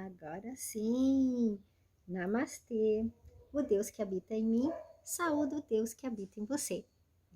Agora sim! Namastê! O Deus que habita em mim, saúde o Deus que habita em você.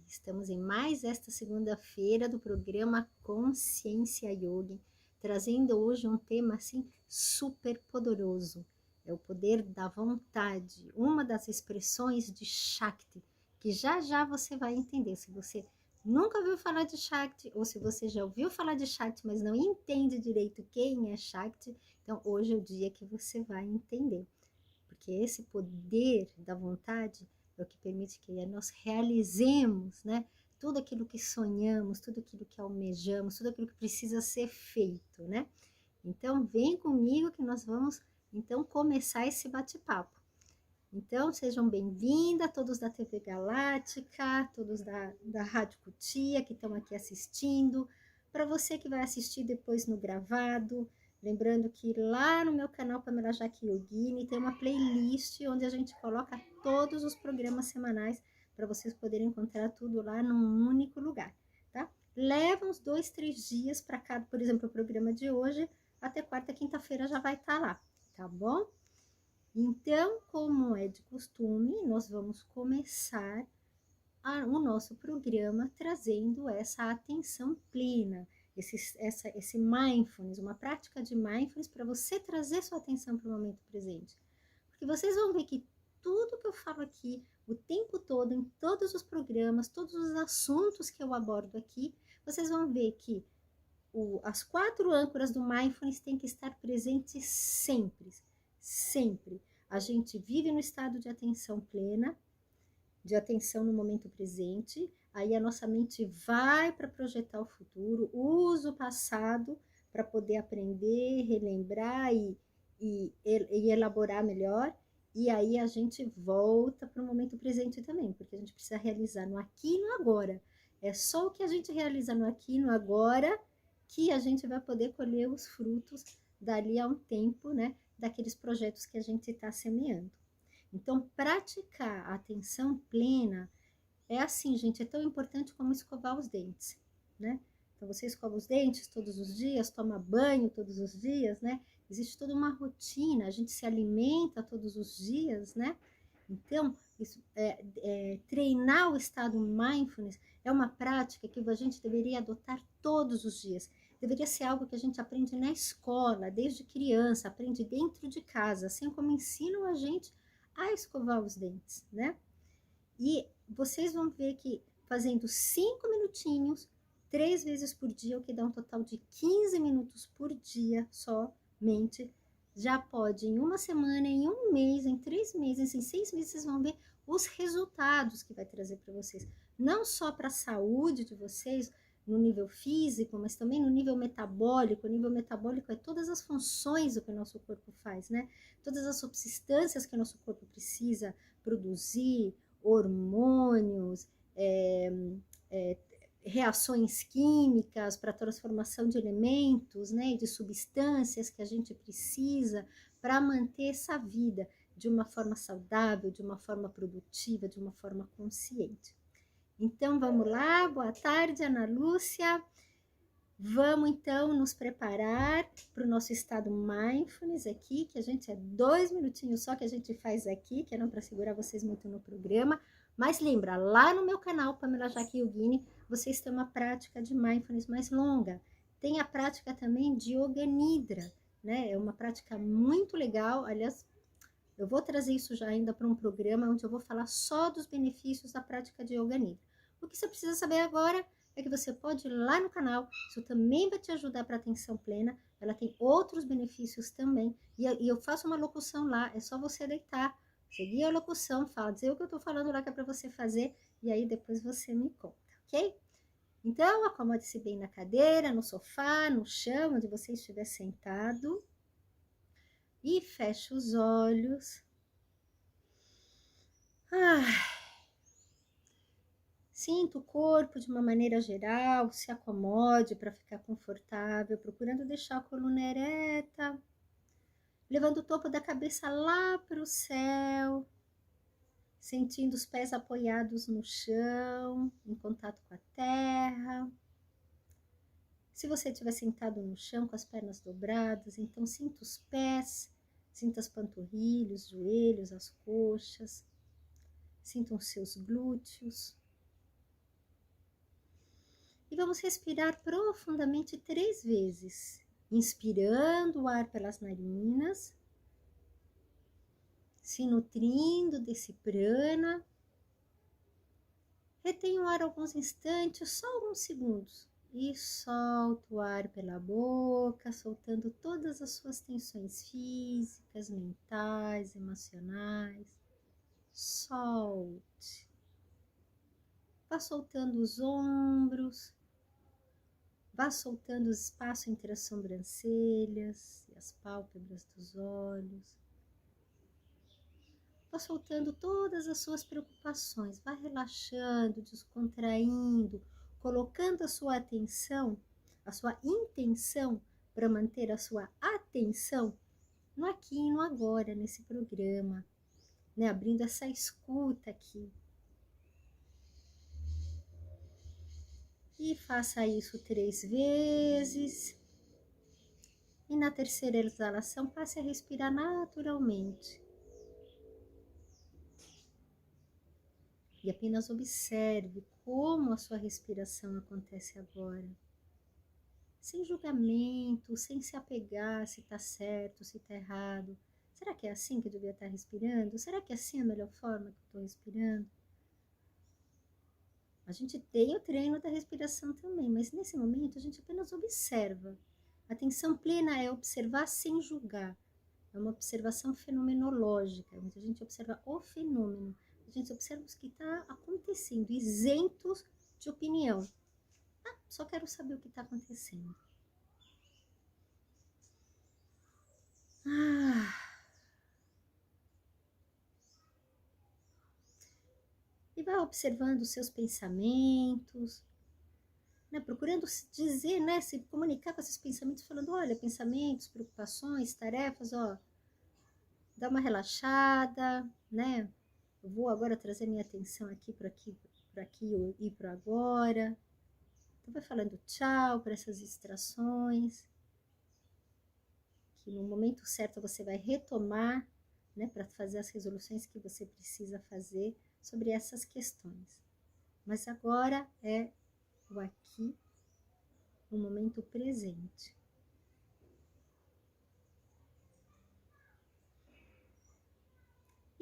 Estamos em mais esta segunda-feira do programa Consciência Yoga, trazendo hoje um tema assim super poderoso. É o poder da vontade, uma das expressões de Shakti, que já já você vai entender. Se você nunca ouviu falar de Shakti, ou se você já ouviu falar de Shakti, mas não entende direito quem é Shakti, então hoje é o dia que você vai entender. Porque esse poder da vontade é o que permite que nós realizemos, né? Tudo aquilo que sonhamos, tudo aquilo que almejamos, tudo aquilo que precisa ser feito, né? Então, vem comigo que nós vamos, então, começar esse bate-papo. Então, sejam bem-vindas, todos da TV Galáctica, todos da Rádio Cutia que estão aqui assistindo. Para você que vai assistir depois no gravado, lembrando que lá no meu canal Pamela Jaque Yogini tem uma playlist onde a gente coloca todos os programas semanais para vocês poderem encontrar tudo lá num único lugar, tá? Leva uns 2, 3 dias para cada, por exemplo, o programa de hoje, até quarta, quinta-feira já vai estar lá, tá bom? Então, como é de costume, nós vamos começar o nosso programa trazendo essa atenção plena, esse mindfulness, uma prática de mindfulness para você trazer sua atenção para o momento presente. Porque vocês vão ver que tudo que eu falo aqui, o tempo todo, em todos os programas, todos os assuntos que eu abordo aqui, vocês vão ver que as 4 âncoras do mindfulness têm que estar presentes sempre, sempre. A gente vive no estado de atenção plena, de atenção no momento presente, aí a nossa mente vai para projetar o futuro, usa o passado para poder aprender, relembrar e elaborar melhor, e aí a gente volta para o momento presente também, porque a gente precisa realizar no aqui e no agora. É só o que a gente realiza no aqui e no agora que a gente vai poder colher os frutos dali a um tempo, né, daqueles projetos que a gente está semeando. Então, praticar a atenção plena é assim, gente, é tão importante como escovar os dentes, né? Então, você escova os dentes todos os dias, toma banho todos os dias, né? Existe toda uma rotina, a gente se alimenta todos os dias, né? Então, treinar o estado mindfulness é uma prática que a gente deveria adotar todos os dias. Deveria ser algo que a gente aprende na escola, desde criança, aprende dentro de casa, assim como ensinam a gente a escovar os dentes, né? E vocês vão ver que fazendo 5 minutinhos, 3 vezes por dia, o que dá um total de 15 minutos por dia somente, já pode em uma semana, em um mês, em 3 meses, em 6 meses, vocês vão ver os resultados que vai trazer para vocês. Não só para a saúde de vocês, no nível físico, mas também no nível metabólico. O nível metabólico é todas as funções do que o nosso corpo faz, né? Todas as substâncias que o nosso corpo precisa produzir, hormônios, reações químicas para transformação de elementos, né, de substâncias que a gente precisa para manter essa vida de uma forma saudável, de uma forma produtiva, de uma forma consciente. Então, vamos lá, boa tarde, Ana Lúcia. Vamos, então, nos preparar para o nosso estado mindfulness aqui, que a gente é 2 minutinhos só que a gente faz aqui, que é não para segurar vocês muito no programa. Mas lembra, lá no meu canal, Pamela Jaque Yogini, vocês têm uma prática de mindfulness mais longa. Tem a prática também de Yoga Nidra, né? É uma prática muito legal. Aliás, eu vou trazer isso já ainda para um programa onde eu vou falar só dos benefícios da prática de Yoga Nidra. O que você precisa saber agora é que você pode ir lá no canal, isso também vai te ajudar para atenção plena, ela tem outros benefícios também, e eu faço uma locução lá, é só você deitar, seguir a locução, dizer o que eu estou falando lá que é para você fazer, e aí depois você me conta, ok? Então, acomode-se bem na cadeira, no sofá, no chão, onde você estiver sentado, e feche os olhos. Sinta o corpo de uma maneira geral, se acomode para ficar confortável, procurando deixar a coluna ereta, levando o topo da cabeça lá para o céu, sentindo os pés apoiados no chão, em contato com a terra. Se você estiver sentado no chão com as pernas dobradas, então sinta os pés, sinta as panturrilhas, os joelhos, as coxas, sintam os seus glúteos. E vamos respirar profundamente 3 vezes, inspirando o ar pelas narinas, se nutrindo desse prana. Retenha o ar alguns instantes, só alguns segundos. E solta o ar pela boca, soltando todas as suas tensões físicas, mentais, emocionais. Solte. Vá soltando os ombros. Vá soltando o espaço entre as sobrancelhas e as pálpebras dos olhos. Vá soltando todas as suas preocupações. Vá relaxando, descontraindo, colocando a sua atenção, a sua intenção para manter a sua atenção no aqui e no agora, nesse programa, né? Abrindo essa escuta aqui. E faça isso 3 vezes. E na terceira exalação, passe a respirar naturalmente. E apenas observe como a sua respiração acontece agora. Sem julgamento, sem se apegar se está certo, se está errado. Será que é assim que eu devia estar respirando? Será que é assim a melhor forma que eu estou respirando? A gente tem o treino da respiração também, mas nesse momento a gente apenas observa. Atenção plena é observar sem julgar. É uma observação fenomenológica, onde a gente observa o fenômeno. A gente observa o que está acontecendo, isentos de opinião. Só quero saber o que está acontecendo. E vai observando os seus pensamentos, né? Procurando se dizer, né? Se comunicar com esses pensamentos, falando, olha, pensamentos, preocupações, tarefas, ó, dá uma relaxada, né? Eu vou agora trazer minha atenção aqui e para agora. Então vai falando tchau para essas distrações, que no momento certo você vai retomar, né, para fazer as resoluções que você precisa fazer sobre essas questões. Mas agora é o aqui, o momento presente.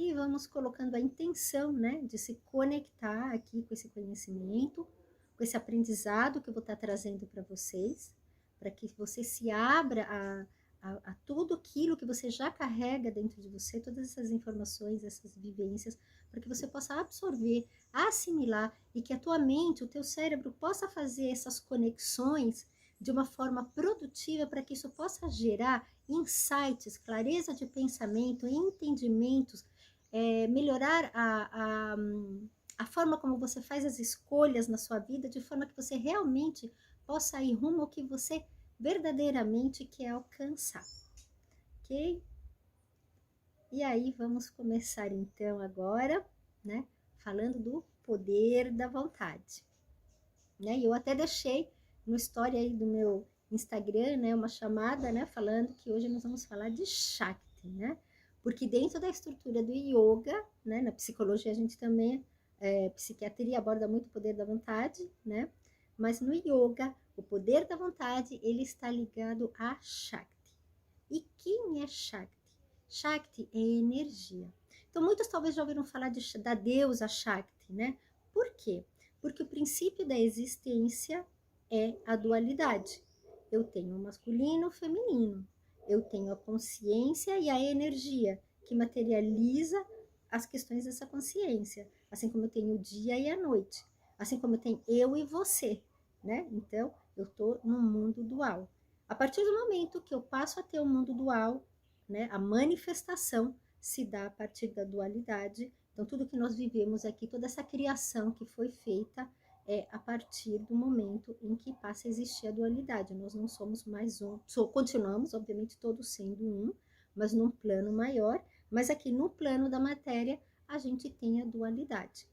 E vamos colocando a intenção, né, de se conectar aqui com esse conhecimento, com esse aprendizado que eu vou estar trazendo para vocês, para que você se abra a tudo aquilo que você já carrega dentro de você, todas essas informações, essas vivências, para que você possa absorver, assimilar e que a tua mente, o teu cérebro possa fazer essas conexões de uma forma produtiva para que isso possa gerar insights, clareza de pensamento, entendimentos, melhorar a forma como você faz as escolhas na sua vida, de forma que você realmente possa ir rumo ao que você verdadeiramente quer alcançar, ok? E aí vamos começar então agora, né, falando do poder da vontade, né? E eu até deixei no story aí do meu Instagram, né, uma chamada, né, falando que hoje nós vamos falar de Shakti, né? Porque dentro da estrutura do yoga, né, na psicologia a gente também, psiquiatria aborda muito o poder da vontade, né? Mas no yoga, o poder da vontade, ele está ligado a Shakti. E quem é Shakti? Shakti é energia. Então, muitos talvez já ouviram falar da deusa Shakti, né? Por quê? Porque o princípio da existência é a dualidade. Eu tenho o masculino e o feminino. Eu tenho a consciência e a energia, que materializa as questões dessa consciência. Assim como eu tenho o dia e a noite. Assim como eu tenho eu e você, né? Então, eu estou num mundo dual. A partir do momento que eu passo a ter um mundo dual, né, a manifestação se dá a partir da dualidade. Então, tudo que nós vivemos aqui, toda essa criação que foi feita, é a partir do momento em que passa a existir a dualidade. Nós não somos mais um, continuamos, obviamente, todos sendo um, mas num plano maior, mas aqui no plano da matéria, a gente tem a dualidade.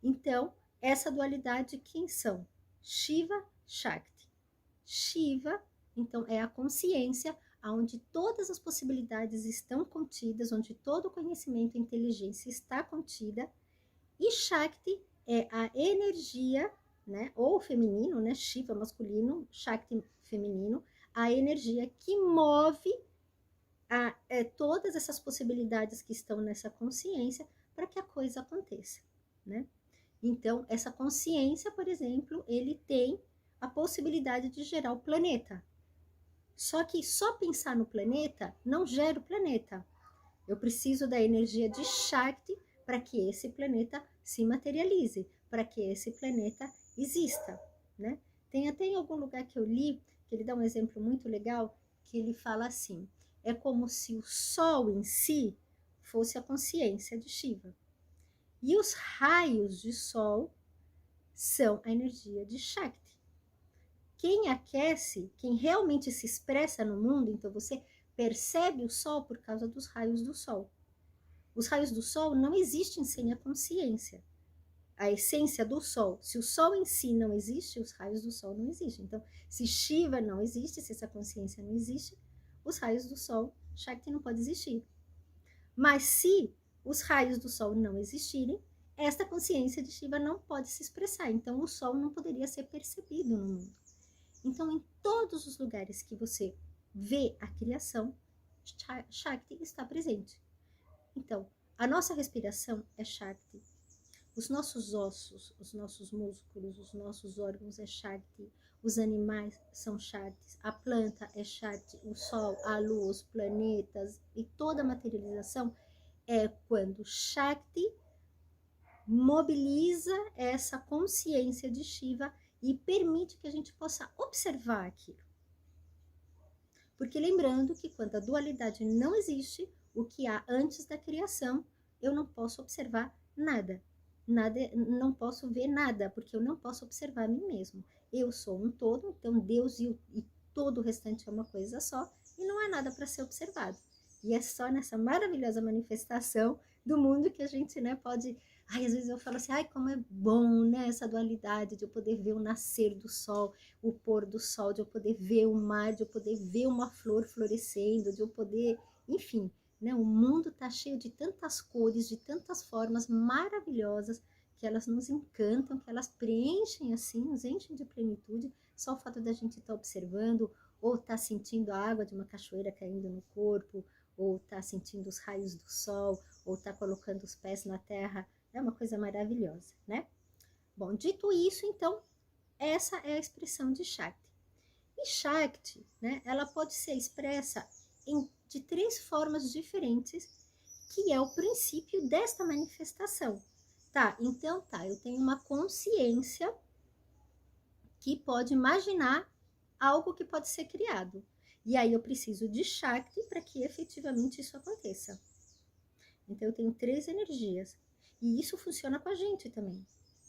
Então, essa dualidade, quem são? Shiva, Shakti. Shiva, então, é a consciência onde todas as possibilidades estão contidas, onde todo o conhecimento e inteligência está contida. E Shakti é a energia, né, ou feminino, né, Shiva masculino, Shakti feminino, a energia que move todas essas possibilidades que estão nessa consciência para que a coisa aconteça, né? Então, essa consciência, por exemplo, ele tem a possibilidade de gerar o planeta. Só que só pensar no planeta não gera o planeta. Eu preciso da energia de Shakti para que esse planeta se materialize, para que esse planeta exista, né? Tem até em algum lugar que eu li, que ele dá um exemplo muito legal, que ele fala assim, é como se o Sol em si fosse a consciência de Shiva. E os raios de Sol são a energia de Shakti. Quem aquece, quem realmente se expressa no mundo, então você percebe o Sol por causa dos raios do Sol. Os raios do Sol não existem sem a consciência. A essência do Sol. Se o Sol em si não existe, os raios do Sol não existem. Então, se Shiva não existe, se essa consciência não existe, os raios do Sol, Shakti não pode existir. Mas se os raios do Sol não existirem, esta consciência de Shiva não pode se expressar. Então, o Sol não poderia ser percebido no mundo. Então, em todos os lugares que você vê a criação, Shakti está presente. Então, a nossa respiração é Shakti. Os nossos ossos, os nossos músculos, os nossos órgãos é Shakti. Os animais são Shaktis. A planta é Shakti. O sol, a lua, os planetas e toda a materialização é quando Shakti mobiliza essa consciência de Shiva e permite que a gente possa observar aquilo. Porque lembrando que quando a dualidade não existe, o que há antes da criação, eu não posso observar nada. Não posso ver nada, porque eu não posso observar a mim mesmo. Eu sou um todo, então Deus e todo o restante é uma coisa só, e não há nada para ser observado. E é só nessa maravilhosa manifestação do mundo que a gente, né, pode... Ai, às vezes eu falo assim, ai, como é bom, né, essa dualidade de eu poder ver o nascer do sol, o pôr do sol, de eu poder ver o mar, de eu poder ver uma flor florescendo, de eu poder, enfim, né, o mundo está cheio de tantas cores, de tantas formas maravilhosas, que elas nos encantam, que elas preenchem assim, nos enchem de plenitude, só o fato da gente estar observando, ou estar sentindo a água de uma cachoeira caindo no corpo, ou estar sentindo os raios do sol, ou estar colocando os pés na terra, é uma coisa maravilhosa, né? Bom, dito isso, então, essa é a expressão de Shakti. E Shakti, né, ela pode ser expressa de 3 formas diferentes, que é o princípio desta manifestação. Tá, então tá, eu tenho uma consciência que pode imaginar algo que pode ser criado. E aí eu preciso de Shakti para que efetivamente isso aconteça. Então eu tenho 3 energias. E isso funciona com a gente também.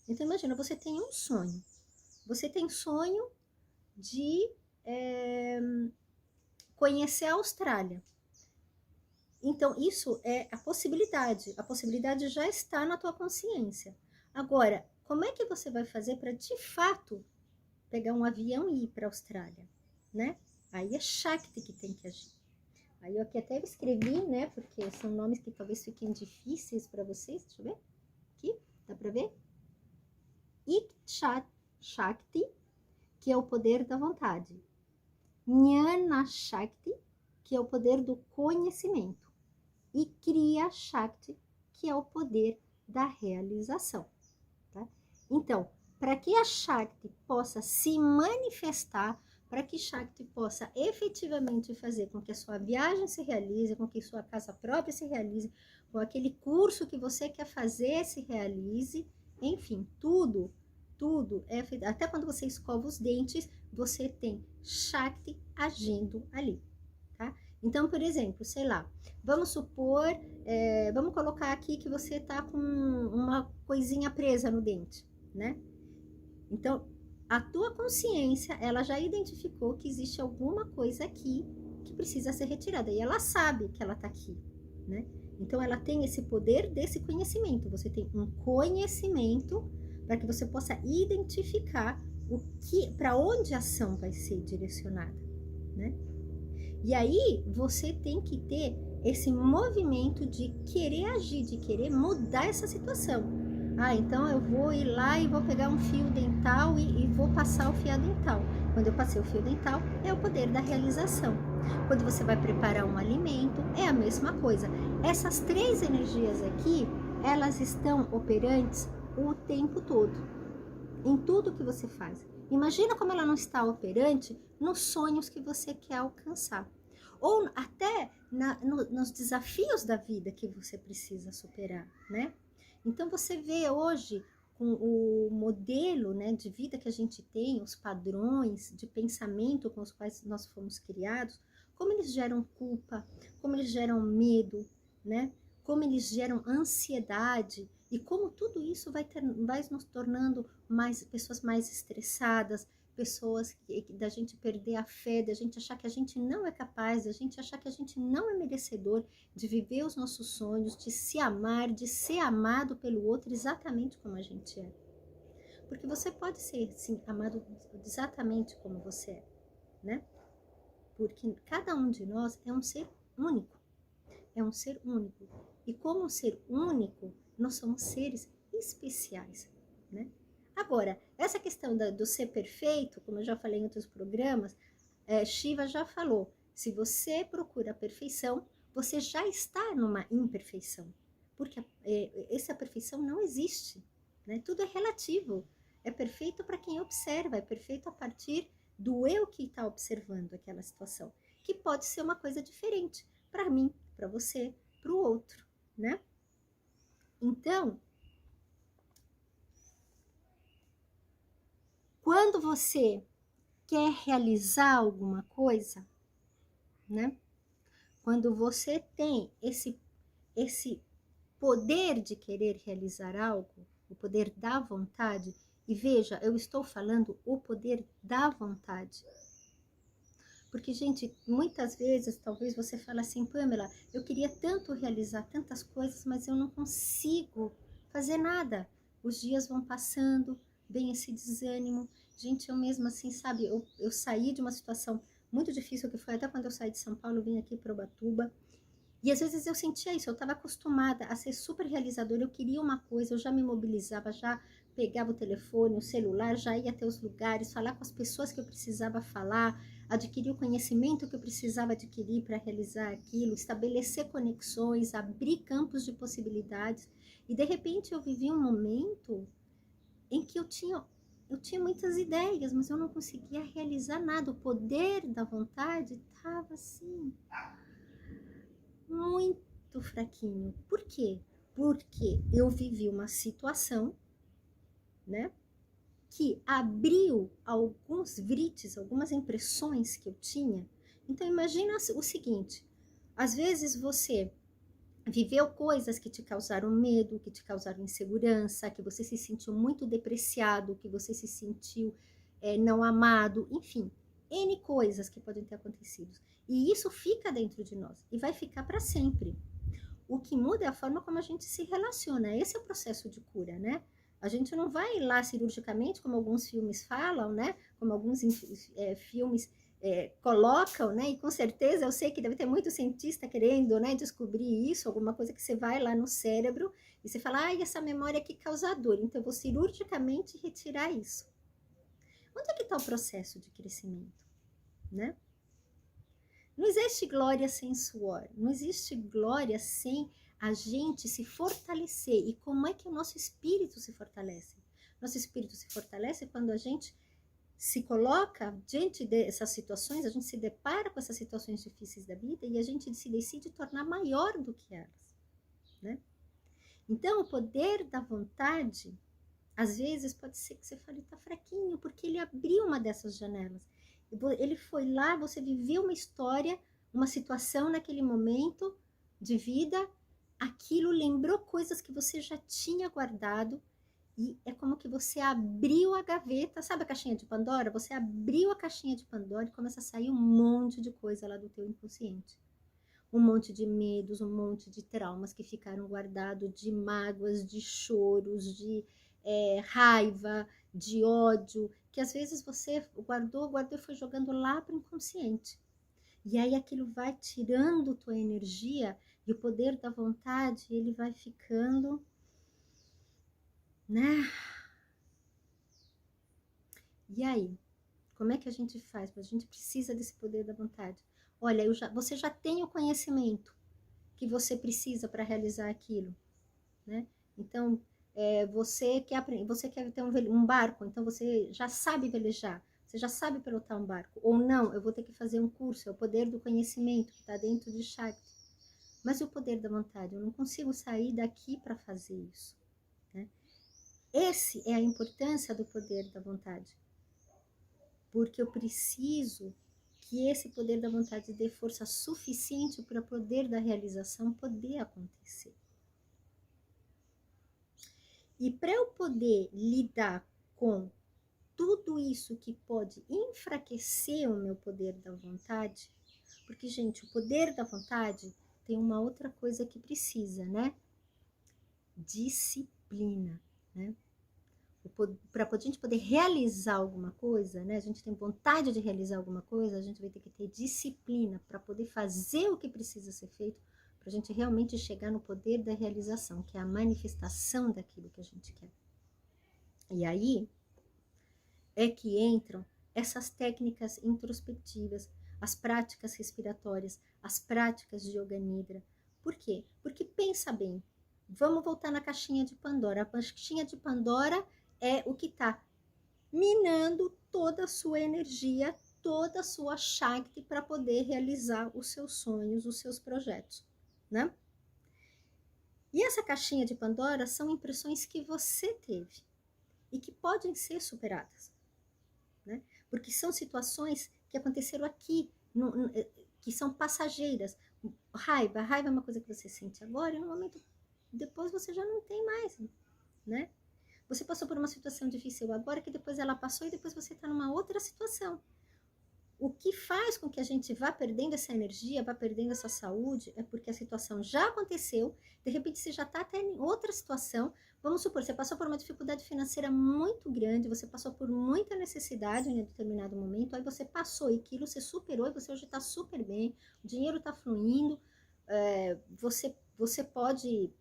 Então imagina, você tem um sonho. Você tem sonho de conhecer a Austrália. Então isso é a possibilidade. A possibilidade já está na tua consciência. Agora, como é que você vai fazer para de fato pegar um avião e ir para a Austrália, né? Aí é Shakti que tem que agir. Aí eu aqui até escrevi, né? Porque são nomes que talvez fiquem difíceis para vocês. Deixa eu ver. Aqui, dá para ver? Iksha Shakti, que é o poder da vontade. Jnana Shakti, que é o poder do conhecimento. E Kriya Shakti, que é o poder da realização. Tá? Então, para que a Shakti possa se manifestar, para que Shakti possa efetivamente fazer com que a sua viagem se realize, com que sua casa própria se realize, com aquele curso que você quer fazer se realize, enfim, tudo é feito. Até quando você escova os dentes, você tem Shakti agindo ali, tá? Então, por exemplo, sei lá, vamos supor, vamos colocar aqui que você tá com uma coisinha presa no dente, né? Então, a tua consciência, ela já identificou que existe alguma coisa aqui que precisa ser retirada. E ela sabe que ela tá aqui, né? Então, ela tem esse poder desse conhecimento. Você tem um conhecimento para que você possa identificar para onde a ação vai ser direcionada, né? E aí você tem que ter esse movimento de querer agir, de querer mudar essa situação. Então eu vou ir lá e vou pegar um fio dental e vou passar o fio dental. Quando eu passei o fio dental, é o poder da realização. Quando você vai preparar um alimento, é a mesma coisa. Essas 3 energias aqui, elas estão operantes o tempo todo, em tudo que você faz. Imagina como ela não está operante nos sonhos que você quer alcançar. Ou até nos desafios da vida que você precisa superar, né? Então você vê hoje, com o modelo, né, de vida que a gente tem, os padrões de pensamento com os quais nós fomos criados, como eles geram culpa, como eles geram medo, né? Como eles geram ansiedade e como tudo isso vai nos tornando pessoas mais estressadas, pessoas da gente perder a fé, da gente achar que a gente não é capaz, da gente achar que a gente não é merecedor de viver os nossos sonhos, de se amar, de ser amado pelo outro exatamente como a gente é. Porque você pode ser, sim, amado exatamente como você é, né? Porque cada um de nós é um ser único. É um ser único. E como um ser único, nós somos seres especiais, né? Agora, essa questão do ser perfeito, como eu já falei em outros programas, Shiva já falou, se você procura a perfeição, você já está numa imperfeição. Porque essa perfeição não existe, né? Tudo é relativo. É perfeito para quem observa, é perfeito a partir do eu que está observando aquela situação, que pode ser uma coisa diferente para mim, para você, para o outro, né? Então, quando você quer realizar alguma coisa, né? Quando você tem esse poder de querer realizar algo, o poder da vontade, e veja, eu estou falando o poder da vontade. Porque, gente, muitas vezes, talvez você fale assim, Pamela, eu queria tanto realizar tantas coisas, mas eu não consigo fazer nada. Os dias vão passando, vem esse desânimo. Gente, eu mesma assim, sabe, eu saí de uma situação muito difícil, que foi até quando eu saí de São Paulo, vim aqui para Ubatuba. E às vezes eu sentia isso, eu estava acostumada a ser super realizadora, eu queria uma coisa, eu já me mobilizava, já pegava o telefone, o celular, já ia até os lugares, falar com as pessoas que eu precisava falar, adquirir o conhecimento que eu precisava adquirir para realizar aquilo, estabelecer conexões, abrir campos de possibilidades. E de repente eu vivi um momento em que eu tinha muitas ideias, mas eu não conseguia realizar nada. O poder da vontade estava assim, muito fraquinho. Por quê? Porque eu vivi uma situação, né, que abriu alguns vrites, algumas impressões que eu tinha. Então imagina o seguinte, às vezes você viveu coisas que te causaram medo, que te causaram insegurança, que você se sentiu muito depreciado, que você se sentiu não amado, enfim, N coisas que podem ter acontecido. E isso fica dentro de nós e vai ficar para sempre. O que muda é a forma como a gente se relaciona. Esse é o processo de cura, né? A gente não vai lá cirurgicamente, como alguns filmes falam, né? Como alguns filmes colocam, né? E com certeza eu sei que deve ter muito cientista querendo, né, descobrir isso, alguma coisa que você vai lá no cérebro e você fala, essa memória aqui causa dor, então eu vou cirurgicamente retirar isso. Onde é que está o processo de crescimento, né? Não existe glória sem suor, não existe glória sem a gente se fortalecer. E como é que o nosso espírito se fortalece? Nosso espírito se fortalece quando a gente se coloca diante dessas situações, a gente se depara com essas situações difíceis da vida e a gente se decide tornar maior do que elas, né? Então, o poder da vontade, às vezes pode ser que você fale, tá fraquinho, porque ele abriu uma dessas janelas. Ele foi lá, você viveu uma história, uma situação naquele momento de vida, aquilo lembrou coisas que você já tinha guardado, e é como que você abriu a gaveta, sabe a caixinha de Pandora? Você abriu a caixinha de Pandora e começa a sair um monte de coisa lá do teu inconsciente. Um monte de medos, um monte de traumas que ficaram guardados, de mágoas, de choros, de raiva, de ódio, Porque às vezes você guardou e foi jogando lá para o inconsciente. E aí aquilo vai tirando tua energia e o poder da vontade, ele vai ficando, né? E aí, como é que a gente faz? A gente precisa desse poder da vontade. Olha, você já tem o conhecimento que você precisa para realizar aquilo, né? Então, você quer ter um barco, então você já sabe velejar, você já sabe pilotar um barco. Ou não, eu vou ter que fazer um curso, é o poder do conhecimento que está dentro de Shakti. Mas e o poder da vontade? Eu não consigo sair daqui para fazer isso, né? Esse é a importância do poder da vontade. Porque eu preciso que esse poder da vontade dê força suficiente para o poder da realização poder acontecer. E para eu poder lidar com tudo isso que pode enfraquecer o meu poder da vontade, porque, gente, o poder da vontade tem uma outra coisa que precisa, né? Disciplina, né? Para a gente poder realizar alguma coisa, né? A gente tem vontade de realizar alguma coisa, a gente vai ter que ter disciplina para poder fazer o que precisa ser feito, para a gente realmente chegar no poder da realização, que é a manifestação daquilo que a gente quer. E aí é que entram essas técnicas introspectivas, as práticas respiratórias, as práticas de Yoga Nidra. Por quê? Porque pensa bem, vamos voltar na caixinha de Pandora. A caixinha de Pandora é o que está minando toda a sua energia, toda a sua Shakti para poder realizar os seus sonhos, os seus projetos, né? E essa caixinha de Pandora são impressões que você teve e que podem ser superadas, né? Porque são situações que aconteceram aqui, que são passageiras. Raiva é uma coisa que você sente agora e no momento depois você já não tem mais, né? Você passou por uma situação difícil agora, que depois ela passou e depois você está numa outra situação. O que faz com que a gente vá perdendo essa energia, vá perdendo essa saúde, é porque a situação já aconteceu, de repente você já está até em outra situação. Vamos supor, você passou por uma dificuldade financeira muito grande, você passou por muita necessidade em determinado momento, aí você passou e aquilo você superou e você hoje está super bem, o dinheiro está fluindo, você pode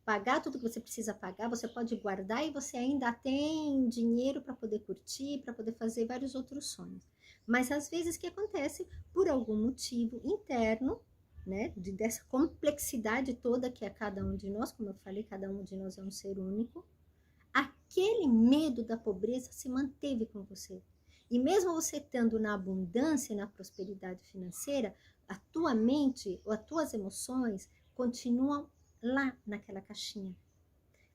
pagar tudo que você precisa pagar, você pode guardar e você ainda tem dinheiro para poder curtir, para poder fazer vários outros sonhos. Mas às vezes o que acontece, por algum motivo interno, né, dessa complexidade toda que é cada um de nós, como eu falei, cada um de nós é um ser único, aquele medo da pobreza se manteve com você. E mesmo você estando na abundância e na prosperidade financeira, a tua mente ou as tuas emoções continuam lá naquela caixinha.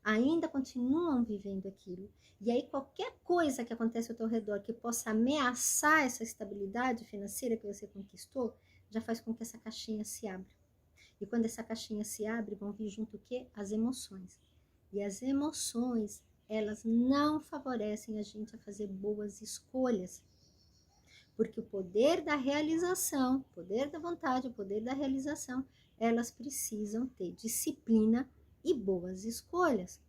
Ainda continuam vivendo aquilo. E aí qualquer coisa que acontece ao teu redor que possa ameaçar essa estabilidade financeira que você conquistou, já faz com que essa caixinha se abra. E quando essa caixinha se abre, vão vir junto o quê? As emoções. E as emoções, elas não favorecem a gente a fazer boas escolhas. Porque o poder da realização, o poder da vontade, o poder da realização, elas precisam ter disciplina e boas escolhas.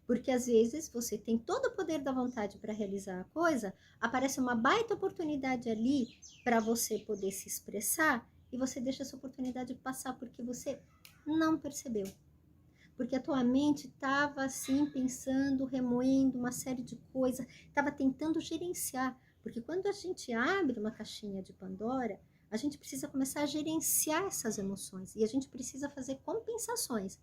Porque às vezes você tem todo o poder da vontade para realizar a coisa, aparece uma baita oportunidade ali para você poder se expressar e você deixa essa oportunidade passar porque você não percebeu. Porque a tua mente estava assim pensando, remoendo uma série de coisas, estava tentando gerenciar. Porque quando a gente abre uma caixinha de Pandora, a gente precisa começar a gerenciar essas emoções e a gente precisa fazer compensações.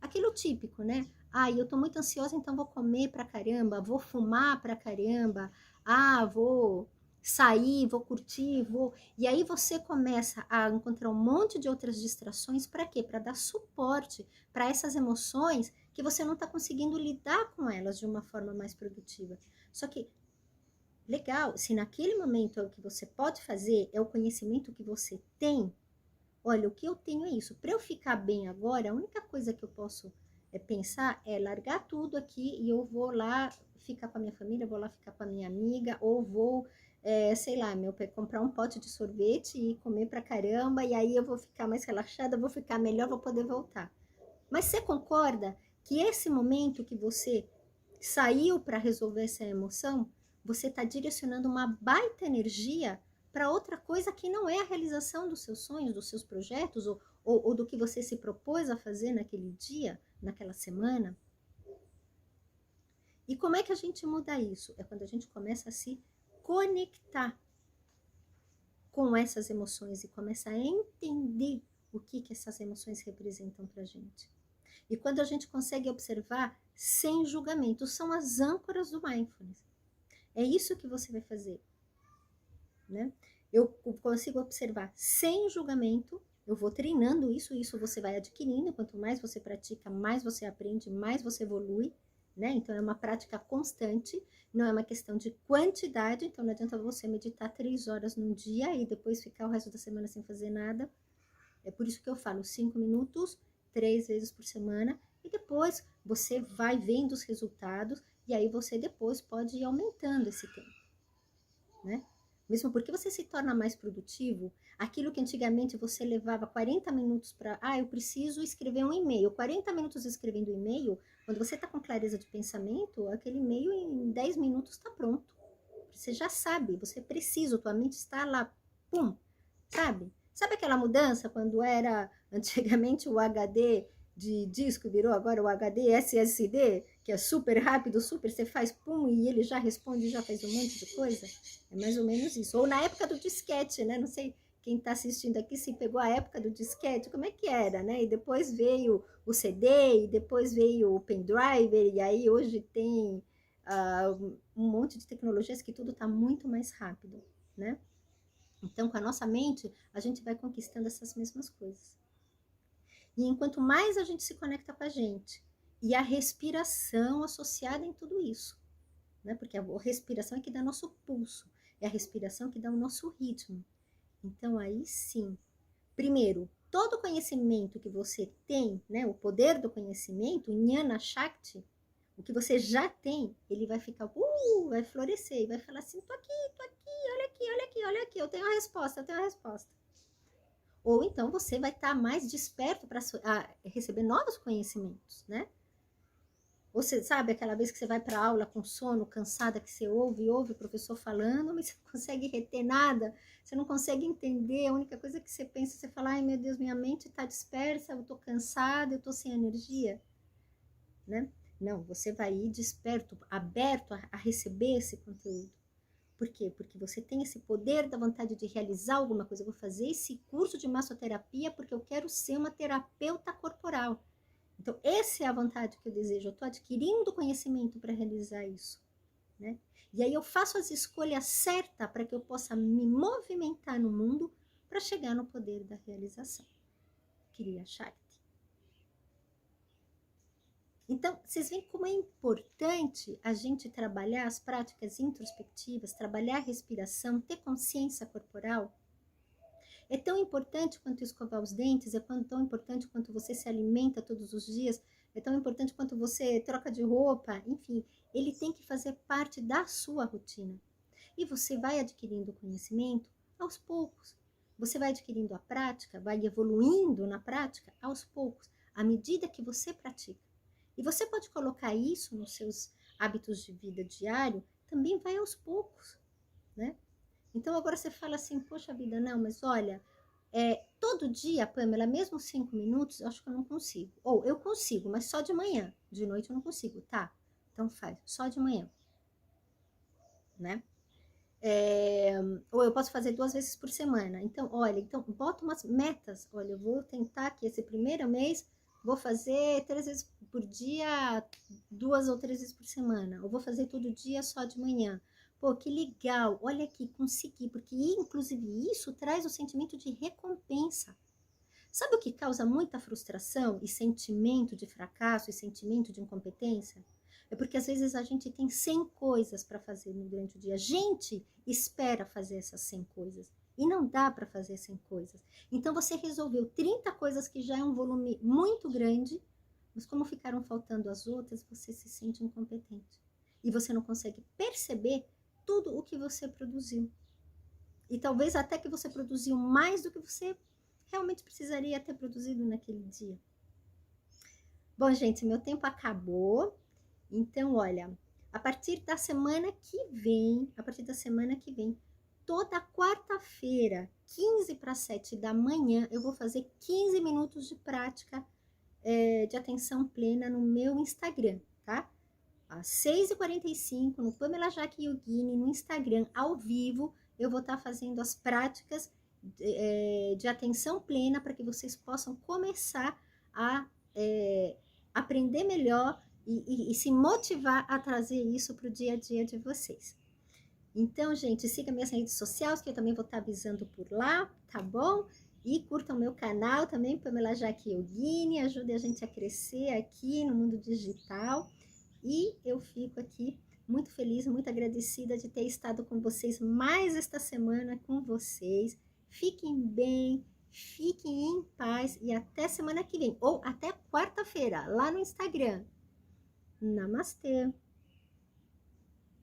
Aquilo típico, né? Eu tô muito ansiosa, então vou comer pra caramba, vou fumar pra caramba, vou sair, vou curtir, vou... E aí você começa a encontrar um monte de outras distrações, para quê? Para dar suporte para essas emoções que você não tá conseguindo lidar com elas de uma forma mais produtiva. Só que, legal, se naquele momento é o que você pode fazer, é o conhecimento que você tem, olha, o que eu tenho é isso. Para eu ficar bem agora, a única coisa que eu posso pensar é largar tudo aqui e eu vou lá ficar com a minha família, vou lá ficar com a minha amiga, ou vou, sei lá, comprar um pote de sorvete e comer pra caramba, e aí eu vou ficar mais relaxada, vou ficar melhor, vou poder voltar. Mas você concorda que esse momento que você saiu para resolver essa emoção, você está direcionando uma baita energia para outra coisa que não é a realização dos seus sonhos, dos seus projetos, ou do que você se propôs a fazer naquele dia, naquela semana. E como é que a gente muda isso? É quando a gente começa a se conectar com essas emoções e começa a entender o que essas emoções representam para a gente. E quando a gente consegue observar sem julgamento, são as âncoras do mindfulness. É isso que você vai fazer, né? Eu consigo observar sem julgamento, eu vou treinando isso você vai adquirindo, quanto mais você pratica, mais você aprende, mais você evolui, né? Então é uma prática constante, não é uma questão de quantidade, então não adianta você meditar 3 horas num dia e depois ficar o resto da semana sem fazer nada. É por isso que eu falo 5 minutos, 3 vezes por semana, e depois você vai vendo os resultados, e aí você depois pode ir aumentando esse tempo, né? Mesmo porque você se torna mais produtivo, aquilo que antigamente você levava 40 minutos para, eu preciso escrever um e-mail, 40 minutos escrevendo um e-mail, quando você está com clareza de pensamento, aquele e-mail em 10 minutos está pronto. Você já sabe, você precisa, tua mente está lá, pum, sabe? Sabe aquela mudança quando era antigamente o HD de disco virou agora o HD SSD, que é super rápido, super, você faz pum e ele já responde, já faz um monte de coisa? É mais ou menos isso. Ou na época do disquete, né? Não sei quem está assistindo aqui se pegou a época do disquete, como é que era, né? E depois veio o CD, e depois veio o pendrive, e aí hoje tem um monte de tecnologias que tudo está muito mais rápido, né? Então, com a nossa mente, a gente vai conquistando essas mesmas coisas. E enquanto mais a gente se conecta com a gente, e a respiração associada em tudo isso, né? Porque a respiração é que dá nosso pulso, é a respiração que dá o nosso ritmo. Então, aí sim, primeiro, todo conhecimento que você tem, né? O poder do conhecimento, Jnana Shakti, o que você já tem, ele vai ficar, vai florescer, e vai falar assim, tô aqui, olha aqui, eu tenho a resposta, Ou então você vai estar mais desperto para receber novos conhecimentos, né? Você sabe aquela vez que você vai para a aula com sono, cansada, que você ouve o professor falando, mas você não consegue reter nada, você não consegue entender, a única coisa que você pensa, você fala, ai meu Deus, minha mente está dispersa, eu estou cansada, eu estou sem energia, né? Não, você vai ir desperto, aberto a receber esse conteúdo. Por quê? Porque você tem esse poder da vontade de realizar alguma coisa. Eu vou fazer esse curso de massoterapia porque eu quero ser uma terapeuta corporal. Então, essa é a vontade que eu desejo. Eu estou adquirindo conhecimento para realizar isso, né? E aí eu faço as escolhas certas para que eu possa me movimentar no mundo para chegar no poder da realização. Kriya Shakti. Então, vocês veem como é importante a gente trabalhar as práticas introspectivas, trabalhar a respiração, ter consciência corporal. É tão importante quanto escovar os dentes, é tão importante quanto você se alimenta todos os dias, é tão importante quanto você troca de roupa, enfim, ele tem que fazer parte da sua rotina. E você vai adquirindo conhecimento aos poucos. Você vai adquirindo a prática, vai evoluindo na prática aos poucos, à medida que você pratica. E você pode colocar isso nos seus hábitos de vida diário, também vai aos poucos, né? Então agora você fala assim, poxa vida, não, mas olha, todo dia, Pamela, mesmo 5 minutos, eu acho que eu não consigo. Ou eu consigo, mas só de manhã, de noite eu não consigo, tá? Então faz, só de manhã, né? Ou eu posso fazer 2 vezes por semana. Então, olha, então bota umas metas. Olha, eu vou tentar que esse primeiro mês vou fazer 3 vezes por dia, 2 ou 3 vezes por semana. Ou vou fazer todo dia só de manhã. Pô, que legal, olha aqui, consegui. Porque, inclusive, isso traz o sentimento de recompensa. Sabe o que causa muita frustração e sentimento de fracasso e sentimento de incompetência? É porque às vezes a gente tem 100 coisas para fazer durante o dia. A gente espera fazer essas 100 coisas. E não dá para fazer 100 coisas. Então você resolveu 30 coisas que já é um volume muito grande, mas como ficaram faltando as outras, você se sente incompetente. E você não consegue perceber tudo o que você produziu. E talvez até que você produziu mais do que você realmente precisaria ter produzido naquele dia. Bom, gente, meu tempo acabou. Então, olha, a partir da semana que vem, toda quarta-feira, 15 para 7 da manhã, eu vou fazer 15 minutos de prática de atenção plena no meu Instagram, tá? Às 6h45, no Pamela Jaque Yogini, no Instagram, ao vivo, eu vou estar fazendo as práticas de atenção plena para que vocês possam começar a aprender melhor e se motivar a trazer isso para o dia a dia de vocês. Então, gente, siga minhas redes sociais, que eu também vou estar avisando por lá, tá bom? E curtam meu canal também, Pamela Jaque Yogini, ajude a gente a crescer aqui no mundo digital. E eu fico aqui muito feliz, muito agradecida de ter estado com vocês mais esta semana com vocês. Fiquem bem, fiquem em paz e até semana que vem, ou até quarta-feira, lá no Instagram. Namastê!